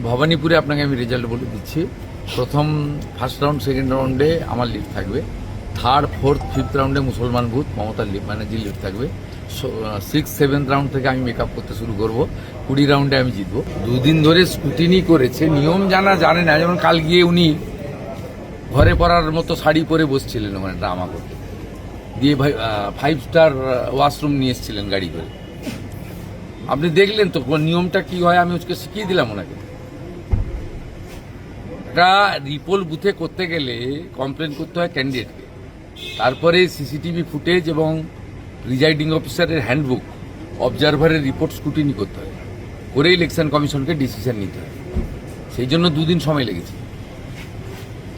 ভবানীপুরে আপনাকে আমি রেজাল্ট বলে দিচ্ছি। প্রথম ফার্স্ট রাউন্ড, সেকেন্ড রাউন্ডে আমার লিড থাকবে। থার্ড, ফোর্থ, ফিফথ রাউন্ডে মুসলমান ভূত মমতার ব্যানার্জির লিড থাকবে। সিক্স, সেভেন্থ রাউন্ড থেকে আমি মেকআপ করতে শুরু করব। 20 রাউন্ডে আমি জিতবো। দুদিন ধরে স্কুটিনি করেছে, নিয়ম জানে না। যেমন কাল গিয়ে উনি ঘরে পরার মতো শাড়ি পরে বসছিলেন ওখানে ড্রামা করতে, দিয়ে 5 স্টার ওয়াশরুম নিয়ে এসেছিলেন গাড়ি করে। আপনি দেখলেন তো নিয়মটা কি হয়, আমি ওকে শিখিয়ে দিলাম ওনাকে। এটা রিপোল বুথে করতে গেলে কমপ্লেন করতে হয় ক্যান্ডিডেটকে, তারপরে সিসিটিভি ফুটেজ এবং প্রিজাইডিং অফিসারের হ্যান্ডবুক, অবজারভারের রিপোর্ট স্কুটিনি করতে হয়, করে ইলেকশন কমিশনকে ডিসিশন নিতে হয়। সেই জন্য 2 দিন সময় লেগেছে।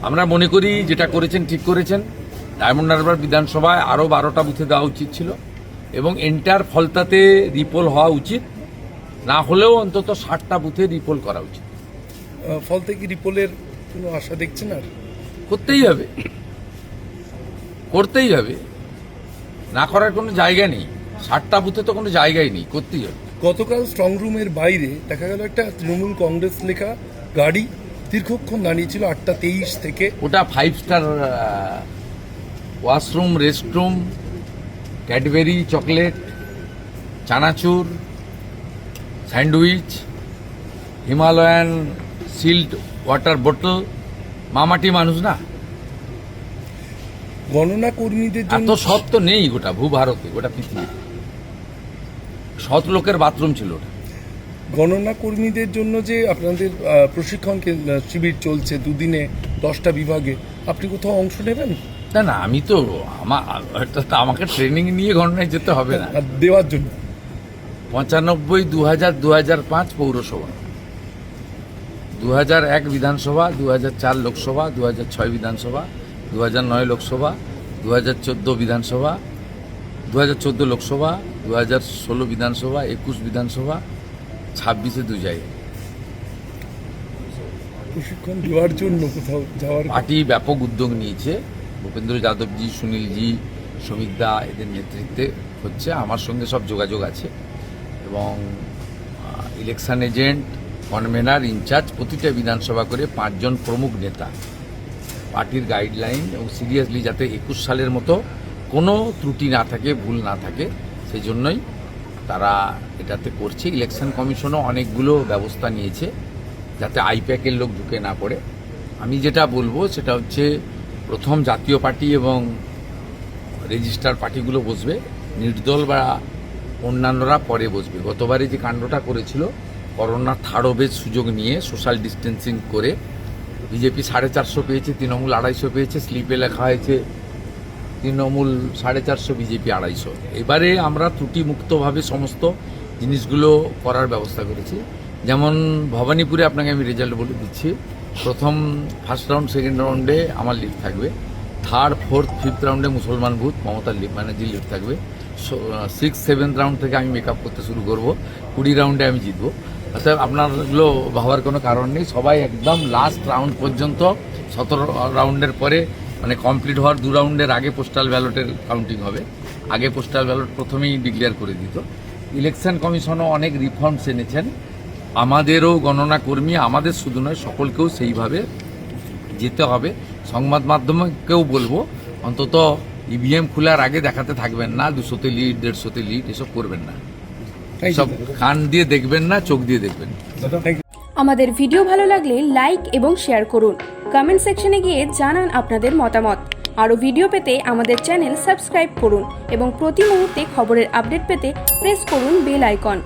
আমরা মনে করি যেটা করেছেন ঠিক করেছেন। ডায়মন্ড হারবার বিধানসভায় আরও 12টা বুথে দেওয়া উচিত ছিল এবং এন্টার ফলতাতে রিপোল হওয়া উচিত, না হলেও অন্তত 60টা বুথে রিপোল করা উচিত। ফলতে কি রিপোলের কোনো আশা দেখছেন? আর করতেই হবে, করতেই হবে, না করার কোনো জায়গা নেই। 60টা বুথে তো কোনো জায়গাই নেই, করতেই হবে। গতকাল স্ট্রং রুমের বাইরে দেখা গেল একটা তৃণমূল কংগ্রেস লেখা গাড়ি দীর্ঘক্ষণ দাঁড়িয়েছিল 8:23 থেকে। ওটা 5 star washroom, restroom, Cadbury chocolate, চানাচুর, স্যান্ডউইচ, হিমালয়ান সিল্ড ওয়াটার বোতল। মামাটি মানুষ না, গণনা কর্মীদের জন্য এত সৎ তো নেই গোটা ভূভারতে, গোটা পৃথিবীতে। সৎ লোকের বাথরুম ছিল ওটা। গণনা কর্মীদের জন্য যে আপনাদের প্রশিক্ষণ শিবির চলছে 2 দিনে 10টা বিভাগে, আপনি কোথাও অংশ নেবেন? না, আমি তো আমাকে ট্রেনিং নিয়ে গণনায় যেতে হবে না। আর দেওয়ার জন্য 95, 2000, 2005 পৌরসভা, 2001 বিধানসভা, 2004 লোকসভা, 2006 বিধানসভা, 2009 লোকসভা, 2014 বিধানসভা, 2014 লোকসভা, 2016 বিধানসভা, 21 বিধানসভা, 26-এ 2 জায়গায়। প্রশিক্ষণ দেওয়ার জন্য কোথাও যাওয়ার পার্টি ব্যাপক উদ্যোগ নিয়েছে। ভূপেন্দ্র যাদবজি, সুনীলজি, শ্রমিকদা এদের নেতৃত্বে হচ্ছে। আমার সঙ্গে সব যোগাযোগ আছে এবং ইলেকশন এজেন্ট, কনভেনার, ইনচার্জ প্রতিটা বিধানসভা করে 5 জন প্রমুখ নেতা পার্টির গাইডলাইন এবং সিরিয়াসলি যাতে 21 সালের মতো কোনো ত্রুটি না থাকে, ভুল না থাকে, সেই জন্যই তারা এটাতে করছে। ইলেকশন কমিশনও অনেকগুলো ব্যবস্থা নিয়েছে যাতে আইপ্যাকের লোক ঢুকে না পড়ে। আমি যেটা বলবো সেটা হচ্ছে, প্রথম জাতীয় পার্টি এবং রেজিস্টার পার্টিগুলো বসবে, নির্দল বা অন্যান্যরা পরে বসবে। গতবারে যে কাণ্ডটা করেছিল, করোনার থার্ড ওয়েভের সুযোগ নিয়ে সোশ্যাল ডিস্টেন্সিং করে বিজেপি 450 পেয়েছে, তৃণমূল 250 পেয়েছে। স্লিপে লেখা হয়েছে তৃণমূল 450, বিজেপি 250। এবারে আমরা ত্রুটিমুক্তভাবে সমস্ত জিনিসগুলো করার ব্যবস্থা করেছি। যেমন ভবানীপুরে আপনাকে আমি রেজাল্ট বলে দিচ্ছি। প্রথম ফার্স্ট রাউন্ড, সেকেন্ড রাউন্ডে আমার লিড থাকবে। থার্ড, ফোর্থ, ফিফথ রাউন্ডে মুসলমান ভূত মমতার ব্যানার্জির লিড থাকবে। সিক্স, সেভেন্থ রাউন্ড থেকে আমি মেকআপ করতে শুরু করব। 20 রাউন্ডে আমি জিতবো। অর্থাৎ আপনারগুলো ভাবার কোনো কারণ নেই। সবাই একদম লাস্ট রাউন্ড পর্যন্ত, 17 রাউন্ডের পরে মানে কমপ্লিট হওয়ার 2 রাউন্ডের আগে পোস্টাল ব্যালটের কাউন্টিং হবে। আগে পোস্টাল ব্যালট প্রথমেই ডিক্লেয়ার করে দিত। ইলেকশন কমিশনও অনেক রিফর্মস এনেছেন। আমাদেরও গণনা কর্মী, আমাদের শুধু নয় সকলকেও সেইভাবে যেতে হবে। সংবাদ মাধ্যমকেও বলবো, অন্তত ইভিএম খোলার আগে দেখাতে থাকবেন না 200-তে লিড, 150-তে লিড, এসব করবেন না। সব কান দিয়ে দেখবেন না, চোখ দিয়ে দেখবেন। আমাদের ভিডিও ভালো লাগলে লাইক এবং শেয়ার করুন। কমেন্ট সেকশনে গিয়ে জানান আপনাদের মতামত। আরও ভিডিও পেতে আমাদের চ্যানেল সাবস্ক্রাইব করুন এবং প্রতি মুহূর্তে খবরের আপডেট পেতে প্রেস করুন বেল আইকন।